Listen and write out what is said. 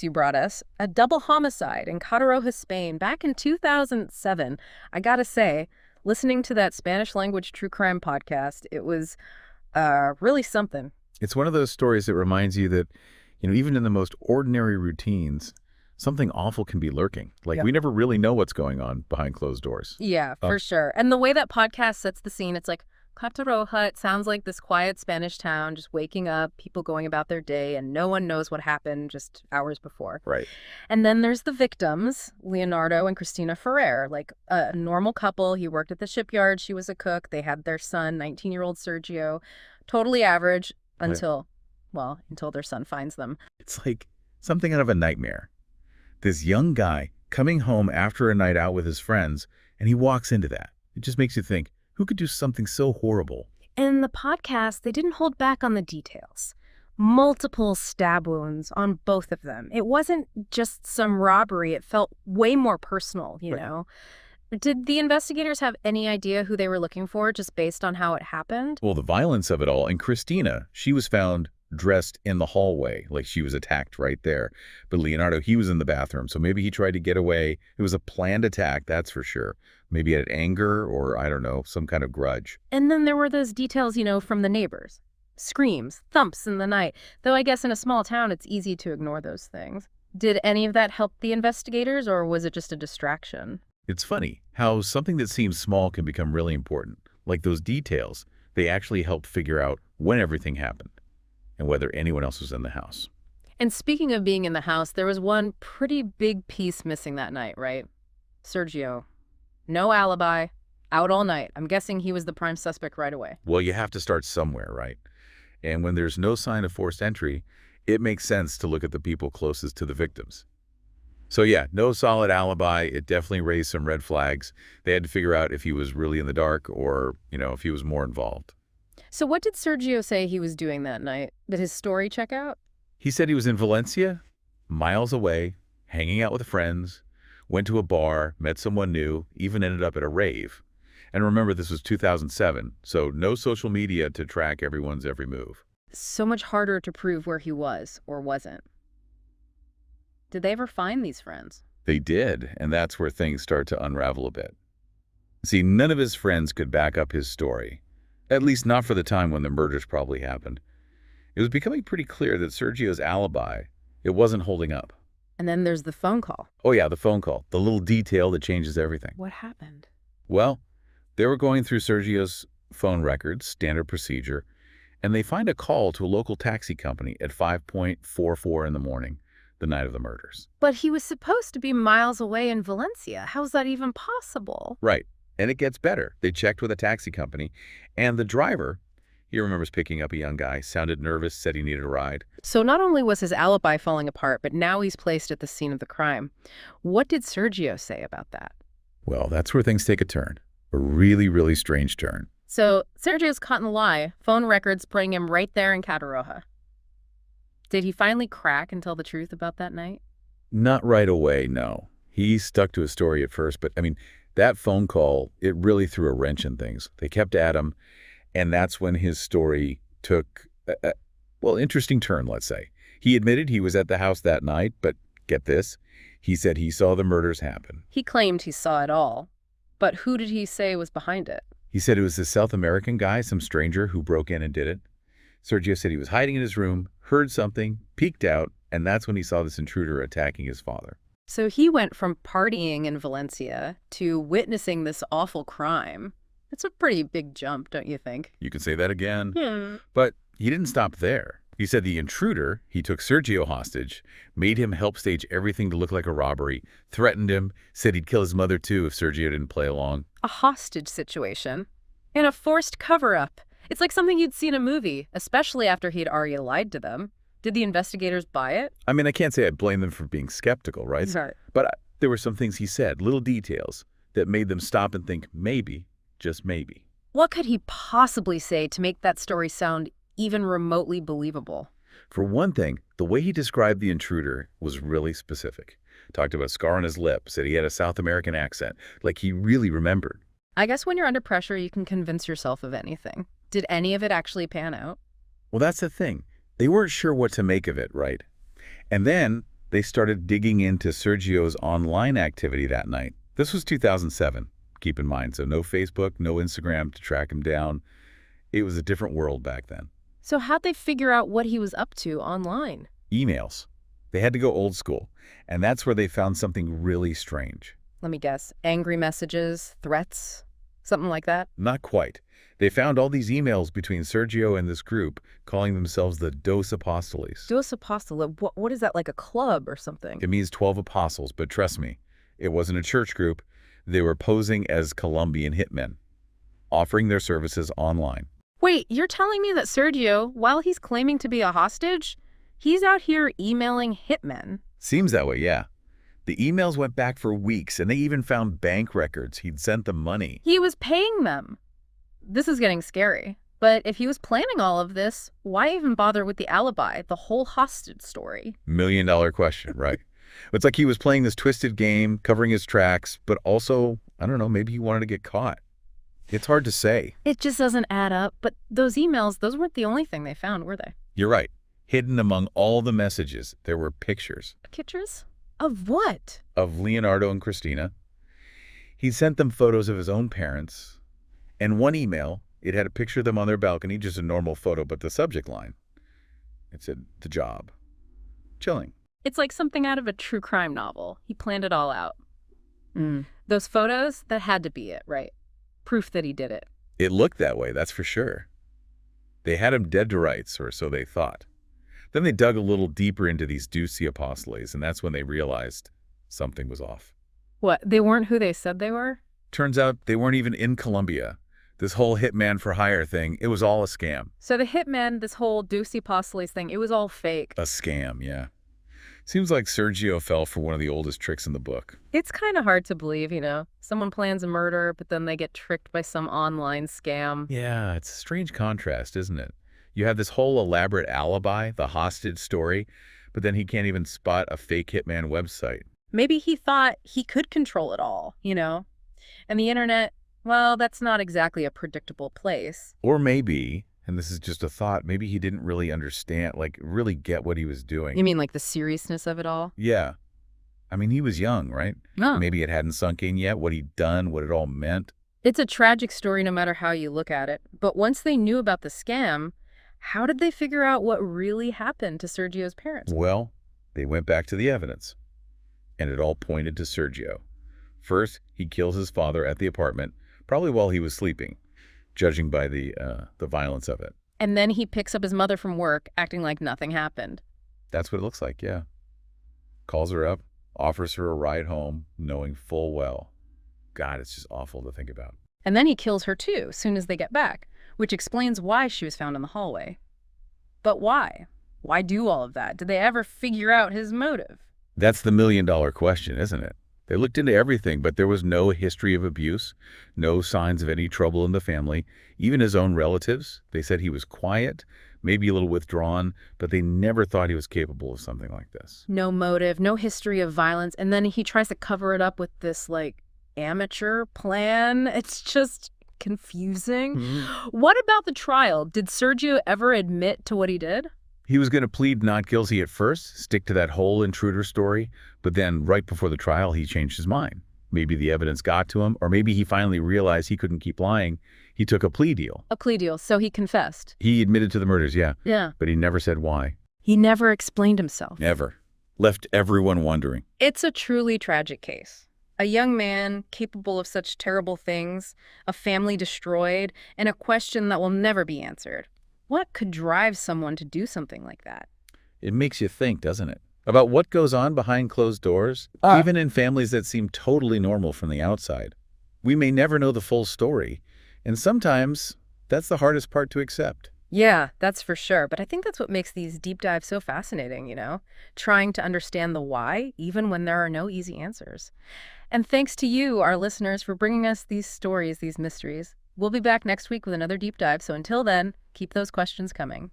case you brought us, a double homicide in Catarroja, Spain, back in 2007. I gotta say, listening to that Spanish language true crime podcast, it was really something. It's one of those stories that reminds you that, even in the most ordinary routines, something awful can be lurking. Like, we never really know what's going on behind closed doors. Yeah, for sure. And the way that podcast sets the scene, it's like, Catarroja, it sounds like this quiet Spanish town, just waking up, people going about their day, and no one knows what happened just hours before. Right. And then there's the victims, Leonardo and Cristina Ferrer, like a normal couple. He worked at the shipyard. She was a cook. They had their son, 19-year-old Sergio, totally average until their son finds them. It's like something out of a nightmare. This young guy coming home after a night out with his friends, and he walks into that. It just makes you think, who could do something so horrible? In the podcast, they didn't hold back on the details. Multiple stab wounds on both of them. It wasn't just some robbery. It felt way more personal, you know? Did the investigators have any idea who they were looking for just based on how it happened? Well, the violence of it all. And Cristina, she was found dressed in the hallway, like she was attacked right there. But Leonardo, he was in the bathroom, so maybe he tried to get away. It was a planned attack, that's for sure. Maybe out of anger or, I don't know, some kind of grudge. And then there were those details, from the neighbors. Screams, thumps in the night. Though I guess in a small town, it's easy to ignore those things. Did any of that help the investigators, or was it just a distraction? It's funny how something that seems small can become really important. Like those details, they actually helped figure out when everything happened and whether anyone else was in the house. And speaking of being in the house, there was one pretty big piece missing that night, right? Sergio. No alibi, out all night. I'm guessing he was the prime suspect right away. Well, you have to start somewhere, right? And when there's no sign of forced entry, it makes sense to look at the people closest to the victims. So yeah, no solid alibi. It definitely raised some red flags. They had to figure out if he was really in the dark or, if he was more involved. So what did Sergio say he was doing that night? Did his story check out? He said he was in Valencia, miles away, hanging out with friends, went to a bar, met someone new, even ended up at a rave. And remember, this was 2007, so no social media to track everyone's every move. So much harder to prove where he was or wasn't. Did they ever find these friends? They did, and that's where things start to unravel a bit. See, none of his friends could back up his story, at least not for the time when the murders probably happened. It was becoming pretty clear that Sergio's alibi, it wasn't holding up. And then there's the phone call. Oh yeah, the phone call, the little detail that changes everything. What happened? Well, they were going through Sergio's phone records, standard procedure, and they find a call to a local taxi company at 5:44 in the morning, the night of the murders. But he was supposed to be miles away in Valencia. How's that even possible? Right. And it gets better. They checked with a taxi company, and the driver, he remembers picking up a young guy, sounded nervous, said he needed a ride. So not only was his alibi falling apart, but now he's placed at the scene of the crime. What did Sergio say about that? Well, that's where things take a turn. A really, really strange turn. So Sergio's caught in the lie. Phone records putting him right there in Catarroja. Did he finally crack and tell the truth about that night? Not right away, no. He stuck to his story at first, but that phone call, it really threw a wrench in things. They kept at him, and that's when his story took a interesting turn, let's say. He admitted he was at the house that night, but get this, he said he saw the murders happen. He claimed he saw it all. But who did he say was behind it? He said it was a South American guy, some stranger who broke in and did it. Sergio said he was hiding in his room, heard something, peeked out, and that's when he saw this intruder attacking his father. So he went from partying in Valencia to witnessing this awful crime. It's a pretty big jump, don't you think? You can say that again. But he didn't stop there. He said the intruder, he took Sergio hostage, made him help stage everything to look like a robbery, threatened him, said he'd kill his mother too if Sergio didn't play along. A hostage situation. And a forced cover-up. It's like something you'd see in a movie, especially after he'd already lied to them. Did the investigators buy it? I can't say I blame them for being skeptical, right? Right. But there were some things he said, little details, that made them stop and think maybe, just maybe. What could he possibly say to make that story sound even remotely believable? For one thing, the way he described the intruder was really specific. Talked about a scar on his lip, said he had a South American accent, like he really remembered. I guess when you're under pressure, you can convince yourself of anything. Did any of it actually pan out? Well, that's the thing. They weren't sure what to make of it, right? And then They started digging into Sergio's online activity that night. This was 2007, keep in mind, so no Facebook, no Instagram to track him down. It was a different world back then. So how'd they figure out what he was up to online? Emails. They had to go old school, and that's where they found something really strange. Let me guess. Angry messages, threats, something like that? Not quite. They found all these emails between Sergio and this group, calling themselves the Dos Apostoles. Dos Apostles, what is that, like a club or something? It means 12 apostles, but trust me, it wasn't a church group. They were posing as Colombian hitmen, offering their services online. Wait, you're telling me that Sergio, while he's claiming to be a hostage, he's out here emailing hitmen? Seems that way, yeah. The emails went back for weeks, and they even found bank records. He'd sent them money. He was paying them. This is getting scary. But if he was planning all of this, why even bother with the alibi, the whole hostage story? $1 million question, right? It's like he was playing this twisted game, covering his tracks, but also, I don't know, maybe he wanted to get caught. It's hard to say. It just doesn't add up. But those emails, those weren't the only thing they found, were they? You're right. Hidden among all the messages, there were pictures. Pictures? Of what? Of Leonardo and Cristina. He sent them photos of his own parents. And one email, it had a picture of them on their balcony, just a normal photo, but the subject line, it said, "The job." Chilling. It's like something out of a true crime novel. He planned it all out. Those photos, that had to be it, right? Proof that he did it. It looked that way, that's for sure. They had him dead to rights, or so they thought. Then they dug a little deeper into these Dos Apostoles, and that's when they realized something was off. What, they weren't who they said they were? Turns out they weren't even in Colombia. This whole hitman for hire thing, it was all a scam. So the hitman, this whole Dos Apostoles thing, it was all fake. A scam, yeah. Seems like Sergio fell for one of the oldest tricks in the book. It's kind of hard to believe, you know. Someone plans a murder, but then they get tricked by some online scam. Yeah, it's a strange contrast, isn't it? You have this whole elaborate alibi, the hostage story, but then he can't even spot a fake hitman website. Maybe he thought he could control it all, you know? And the internet, well, that's not exactly a predictable place. Or maybe, and this is just a thought, maybe he didn't really understand, really get what he was doing. You mean like the seriousness of it all? Yeah. I mean, he was young, right? No. Maybe it hadn't sunk in yet, what he'd done, what it all meant. It's a tragic story no matter how you look at it. But once they knew about the scam, how did they figure out what really happened to Sergio's parents? Well, they went back to the evidence, and it all pointed to Sergio. First, he kills his father at the apartment, probably while he was sleeping, judging by the violence of it. And then he picks up his mother from work, acting like nothing happened. That's what it looks like, yeah. Calls her up, offers her a ride home, knowing full well. God, it's just awful to think about. And then he kills her too, as soon as they get back, which explains why she was found in the hallway. But why? Why do all of that? Did they ever figure out his motive? That's the million-dollar question, isn't it? They looked into everything, but there was no history of abuse, no signs of any trouble in the family. Even his own relatives, they said he was quiet, maybe a little withdrawn, but they never thought he was capable of something like this. No motive, no history of violence, and then he tries to cover it up with this, amateur plan. It's just confusing. What about the trial? Did Sergio ever admit to what he did? He was going to plead not guilty at first, stick to that whole intruder story, but then right before the trial, he changed his mind. Maybe the evidence got to him, or maybe he finally realized he couldn't keep lying. He took a plea deal. A plea deal, so he confessed. He admitted to the murders, yeah. Yeah. But he never said why. He never explained himself. Never. Left everyone wondering. It's a truly tragic case. A young man capable of such terrible things, a family destroyed, and a question that will never be answered. What could drive someone to do something like that? It makes you think, doesn't it? About what goes on behind closed doors, even in families that seem totally normal from the outside. We may never know the full story, and sometimes that's the hardest part to accept. Yeah, that's for sure. But I think that's what makes these deep dives so fascinating, you know? Trying to understand the why, even when there are no easy answers. And thanks to you, our listeners, for bringing us these stories, these mysteries. We'll be back next week with another deep dive, so until then, keep those questions coming.